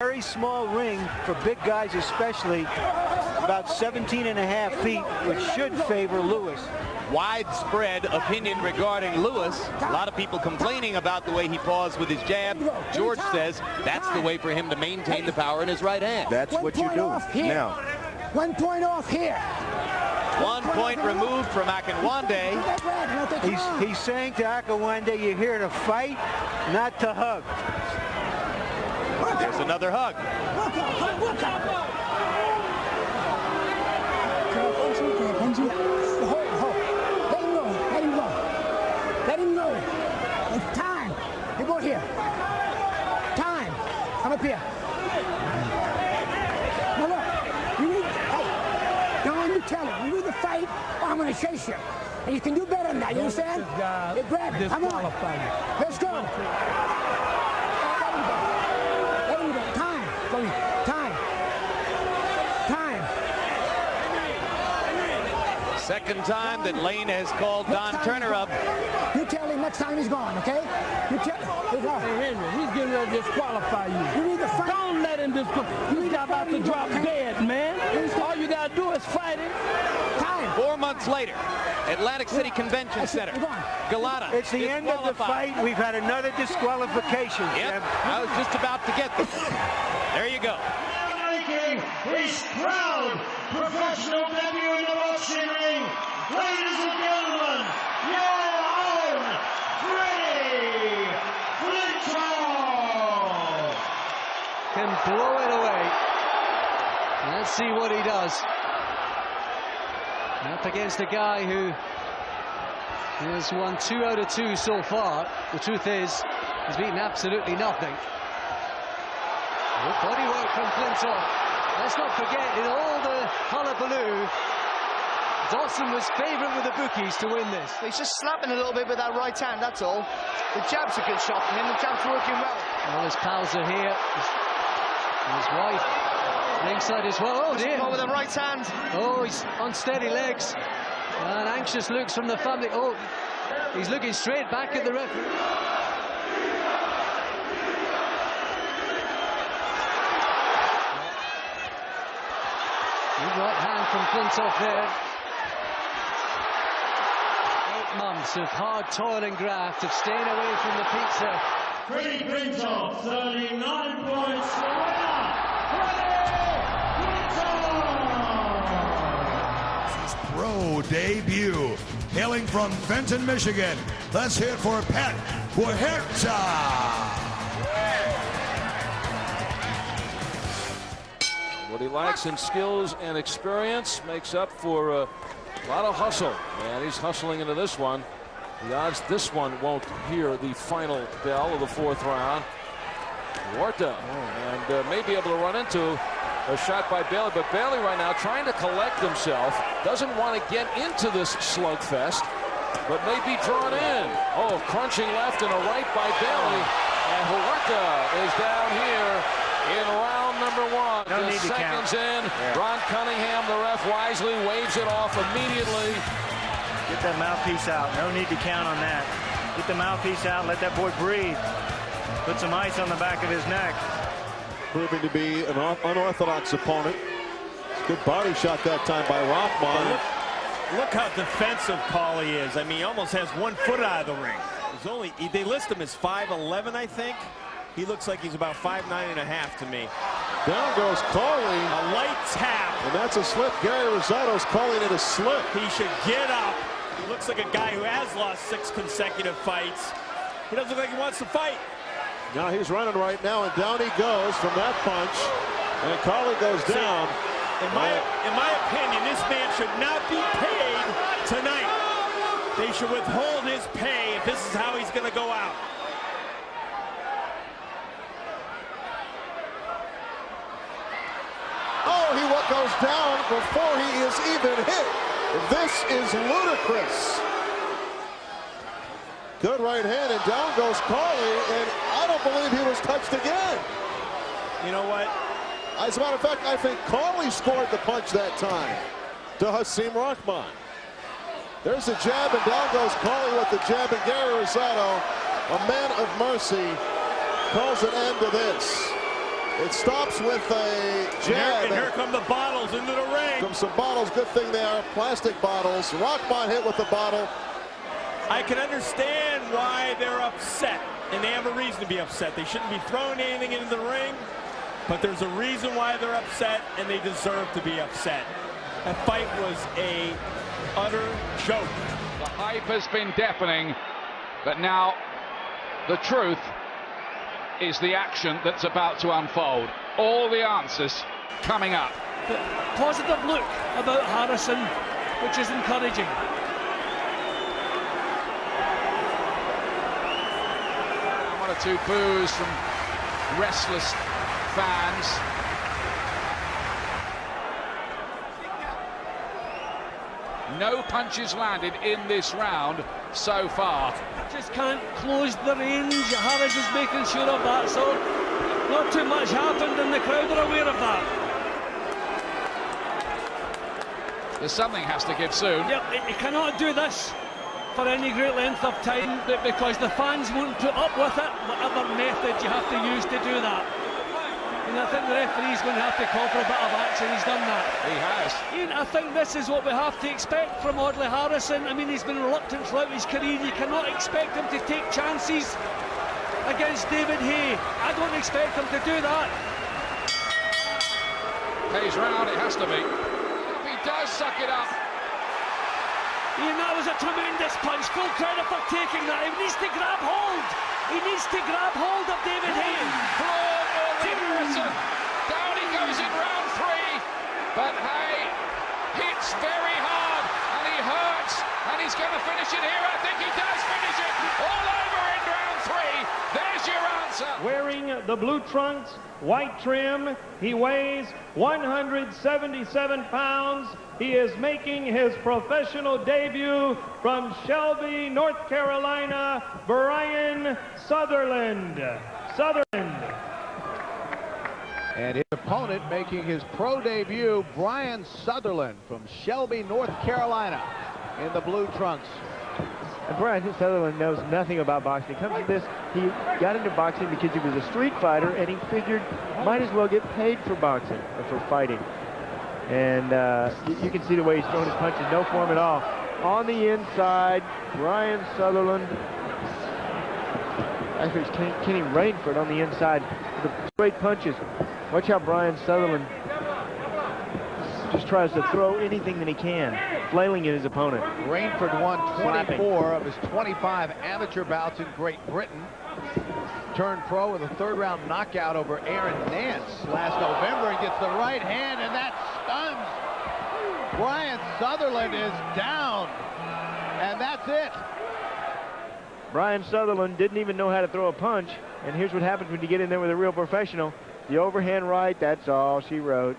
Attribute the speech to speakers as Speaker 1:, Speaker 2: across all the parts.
Speaker 1: Very small ring for big guys especially, about 17.5 feet, which should favor Lewis.
Speaker 2: Widespread opinion regarding Lewis. A lot of people complaining about the way he paused with his jab. George says that's the way for him to maintain the power in his right hand.
Speaker 1: That's what you do. Now,
Speaker 3: 1 point off here.
Speaker 2: 1 point removed from Akinwande.
Speaker 1: he's saying to Akinwande, you're here to fight, not to hug.
Speaker 2: There's another hug.
Speaker 3: Let him go. It's time. You go here. Time. Come up here. Now look, you need, hey, don't you tell him. You need to fight or I'm going to chase you. And you can do better than that, you understand? Hey, grab it. Come on. Let's go.
Speaker 2: Second time that Lane has called Don Turner up.
Speaker 3: You tell him next time he's gone, okay? You tell him.
Speaker 4: Hey, Henry, he's getting ready to disqualify you.
Speaker 3: You need to fight.
Speaker 4: Don't let him disqualify. He's about to drop dead, man. All you got to do is fight him.
Speaker 3: Time.
Speaker 2: 4 months later, Atlantic City Convention Center. Galata.
Speaker 1: It's the end of the fight. We've had another disqualification.
Speaker 2: Yep, I was just about to get them. There you go.
Speaker 5: Making his proud professional debut in the boxing ring. Ladies and gentlemen, your own Freddie Flintoff.
Speaker 6: Can blow it away. Let's see what he does. Up against a guy who has won 2 out of 2 so far. The truth is, he's beaten absolutely nothing. Good body work from Flintoff. Let's not forget, in all the hullabaloo, Dawson was favourite with the bookies to win this.
Speaker 7: He's just slapping a little bit with that right hand, that's all. The jab's a good shot from him, the jab's working well.
Speaker 6: All his pals are here. His wife ringside as well. Oh dear.
Speaker 7: With the right hand.
Speaker 6: Oh, he's on steady legs. And anxious looks from the family. Oh, he's looking straight back at the referee. Good right hand from Flintoff there. 8 months of hard toil and graft, of staying away from the pizza.
Speaker 5: Freddie Flintoff, 39 points, the winner, Freddie Flintoff!
Speaker 8: His pro debut, hailing from Fenton, Michigan. Let's hear it for Pat Huerta.
Speaker 9: What he lacks in skills and experience makes up for a lot of hustle, and he's hustling into this one. The odds this one won't hear the final bell of the 4th round. Huerta and may be able to run into a shot by Bailey, but Bailey right now trying to collect himself, doesn't want to get into this slugfest, but may be drawn in. Oh, crunching left and a right by Bailey, and Huerta is down here in round number 1.
Speaker 1: No need
Speaker 9: Just
Speaker 1: to
Speaker 9: seconds
Speaker 1: count.
Speaker 9: in. Ron Cunningham, the ref, wisely waves it off immediately.
Speaker 1: Get that mouthpiece out. No need to count on that. Get the mouthpiece out. Let that boy breathe. Put some ice on the back of his neck.
Speaker 10: Proving to be an unorthodox opponent. Good body shot that time by Rothman.
Speaker 11: Look how defensive Paulie is. I mean, he almost has 1 foot out of the ring. They list him as 5'11", I think. He looks like he's about 5'9.5" to me.
Speaker 10: Down goes Carly.
Speaker 11: A light tap.
Speaker 10: And that's a slip. Gary Rosado's calling it a slip.
Speaker 11: He should get up. He looks like a guy who has lost 6 consecutive fights. He doesn't look like he wants to fight.
Speaker 10: Now he's running right now, and down he goes from that punch. And Carly goes down.
Speaker 11: In my opinion, this man should not be paid tonight. They should withhold his pay if this is how he's going to go out.
Speaker 10: Oh, he goes down before he is even hit. This is ludicrous. Good right hand, and down goes Carly, and I don't believe he was touched again.
Speaker 11: You know what?
Speaker 10: As a matter of fact, I think Carly scored the punch that time to Hasim Rahman. There's a jab, and down goes Carly with the jab, and Gary Rosado, a man of mercy, calls an end to this. It stops with a jab.
Speaker 11: And here come the bottles into the ring.
Speaker 10: Come some bottles. Good thing they are plastic bottles. Rahman hit with the bottle.
Speaker 11: I can understand why they're upset, and they have a reason to be upset. They shouldn't be throwing anything into the ring, but there's a reason why they're upset, and they deserve to be upset. That fight was a utter joke.
Speaker 12: The hype has been deafening, but now the truth is the action that's about to unfold. All the answers coming up.
Speaker 4: The positive look about Harrison, which is encouraging.
Speaker 12: One or two boos from restless fans. No punches landed in this round so far.
Speaker 4: Just can't close the range. Harris is making sure of that, so not too much happened and the crowd are aware of that.
Speaker 12: There's something has to give soon.
Speaker 4: Yep, you cannot do this for any great length of time because the fans won't put up with it. Whatever method you have to use to do that. And I think the referee's going to have to call for a bit of action. He's done that.
Speaker 12: He has.
Speaker 4: Ian, I think this is what we have to expect from Audley Harrison. I mean, he's been reluctant throughout his career. You cannot expect him to take chances against David Haye. I don't expect him to do that.
Speaker 12: Hayes round, it has to be. If he does suck it up.
Speaker 4: Ian, that was a tremendous punch. Full credit for taking that. He needs to grab hold. He needs to grab hold of David Haye.
Speaker 12: Harrison. Down he goes in round 3, but Haye hits very hard and he hurts, and he's going to finish it here. I think he does finish it all over in round 3. There's your answer.
Speaker 5: Wearing the blue trunks, white trim, he weighs 177 pounds. He is making his professional debut from Shelby, North Carolina, Brian Sutherland.
Speaker 13: And his opponent making his pro debut, Brian Sutherland from Shelby, North Carolina, in the blue trunks.
Speaker 1: And Brian Sutherland knows nothing about boxing. He comes to this, he got into boxing because he was a street fighter, and he figured might as well get paid for boxing, or for fighting. And you can see the way he's throwing his punches, no form at all. On the inside, Brian Sutherland. Actually, it's Kenny Rainford on the inside with the straight punches. Watch how Brian Sutherland just tries to throw anything that he can, flailing at his opponent.
Speaker 13: Rainford won 24 of his 25 amateur bouts in Great Britain. Turned pro with a third-round knockout over Aaron Nance last November and gets the right hand, and that stuns. Brian Sutherland is down, and that's it.
Speaker 1: Brian Sutherland didn't even know how to throw a punch, and here's what happens when you get in there with a real professional. The overhand right, that's all she wrote.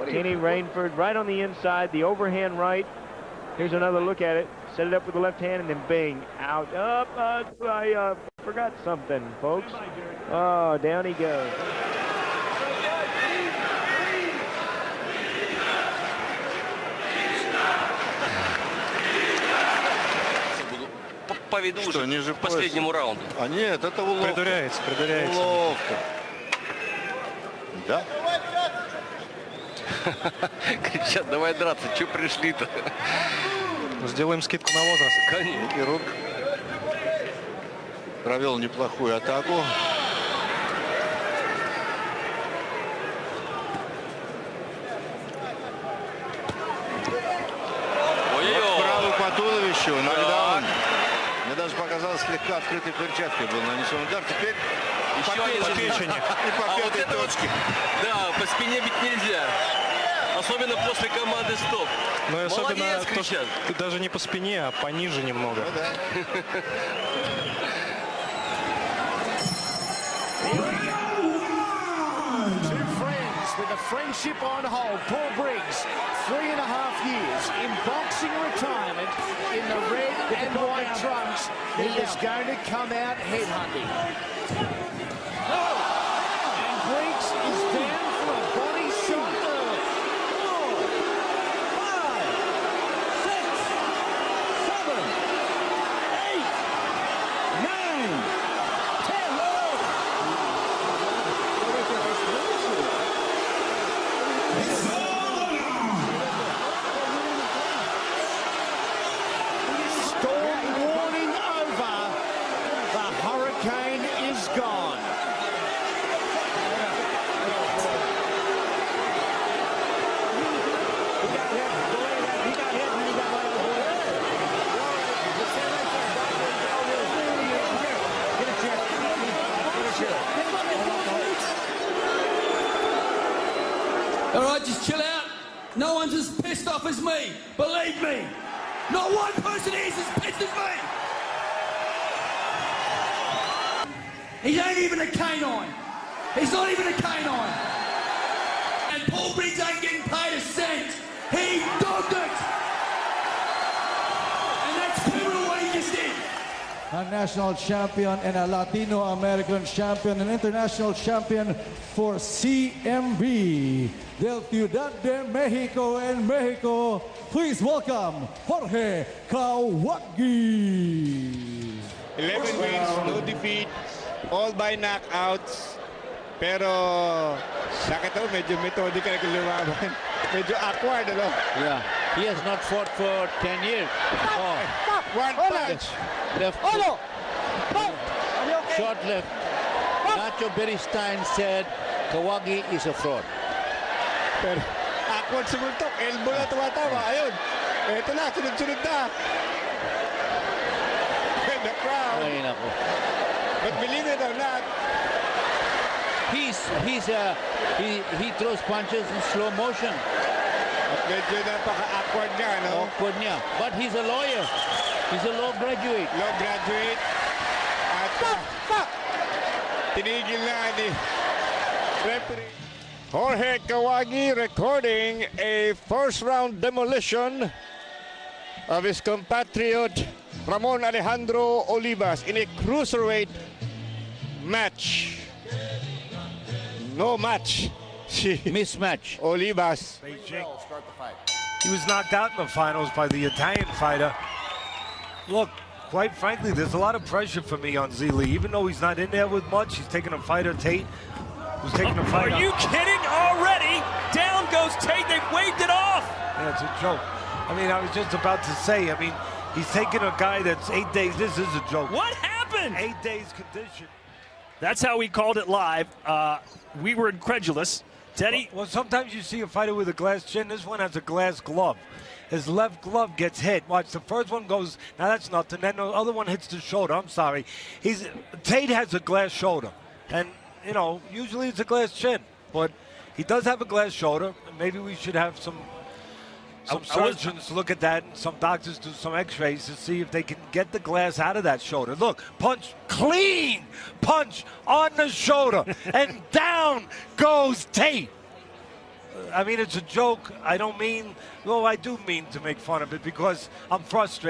Speaker 1: Kenny Rainford right on the inside, the overhand right. Here's another look at it. Set it up with the left hand and then bing, out. Up, I forgot something, folks. Oh, down he goes.
Speaker 14: Что, ниже к последнему раунду? А нет, это уловка. Придуряется. Уловка. Да? Кричат, давай драться, что пришли-то?
Speaker 15: Сделаем скидку на возраст.
Speaker 14: Конечно. Рук провел неплохую атаку. Ой-ой-ой. Правую по туловищу, нокдаун. Мне даже показалось, слегка открытой перчаткой был нанесен удар. Теперь еще один по печени и по пятой точке. Да, по спине бить нельзя. Особенно после команды «Стоп».
Speaker 15: Ну и особенно
Speaker 14: то,
Speaker 15: что даже не по спине, а пониже немного.
Speaker 14: Ну, да.
Speaker 16: Two friends with a friendship on hold. Paul Briggs, 3.5 years in boxing retirement in the red and white trunks. He is going to come out headhunting. And Briggs is down for a body shot. 5, 6, 7, 8, 9, 10.
Speaker 17: All right, just chill out. No one's as pissed off as me. Believe me. Not one person is as pissed as me. He ain't even a canine. He's not even a canine. And Paul Briggs ain't getting paid a cent. He dogged it. And that's criminal what he just did.
Speaker 18: A national champion and a Latino American champion, an international champion for CMB del Ciudad de Mexico in Mexico. Please welcome Jorge Kawagi.
Speaker 19: 11 wins, no defeat, all by knockouts. Pero sakit ako, medyo methodical na lumaban. Medyo awkward, ano?
Speaker 13: Yeah, he has not fought for 10 years. Oh.
Speaker 19: One punch.
Speaker 13: Left.
Speaker 19: Oh, no.
Speaker 13: Short left. Nacho Beristain said Kawagi is a fraud.
Speaker 19: Pero awkward si Multok. Elbow na tumatawa. Ayun. Ito na, sunod-sunod na. The crowd.
Speaker 13: Ay, nako.
Speaker 19: But believe it or not,
Speaker 13: he throws punches in slow motion.
Speaker 19: Medyo napaka-awkward niya, no?
Speaker 13: Awkward niya. But he's a lawyer. He's a law graduate.
Speaker 19: Law graduate. At tinigil na ni referee. Jorge Kawagi recording a first-round demolition of his compatriot Ramon Alejandro Olivas in a cruiserweight match. No match.
Speaker 13: Mismatch.
Speaker 19: Olivas.
Speaker 20: He was knocked out in the finals by the Italian fighter. Look, quite frankly, there's a lot of pressure for me on Zili. Even though he's not in there with much, he's taking a fighter, Tate, who's taking a fight.
Speaker 11: Are you kidding already? Down goes Tate. They've waved it off.
Speaker 20: Yeah, it's a joke. I mean, I was just about to say, I mean, he's taking a guy that's 8 days. This is a joke.
Speaker 11: What happened?
Speaker 20: 8 days condition.
Speaker 11: That's how we called it live. We were incredulous. Teddy?
Speaker 20: Well, sometimes you see a fighter with a glass chin. This one has a glass glove. His left glove gets hit. Watch, the first one goes, now that's nothing. Then the other one hits the shoulder. I'm sorry. Tate has a glass shoulder. And, you know, usually it's a glass chin. But he does have a glass shoulder. Maybe we should have some surgeons look at that, and some doctors do some x-rays to see if they can get the glass out of that shoulder. Look, punch, clean punch on the shoulder, and down goes Tate. I mean, it's a joke. I don't mean, well, I do mean to make fun of it because I'm frustrated.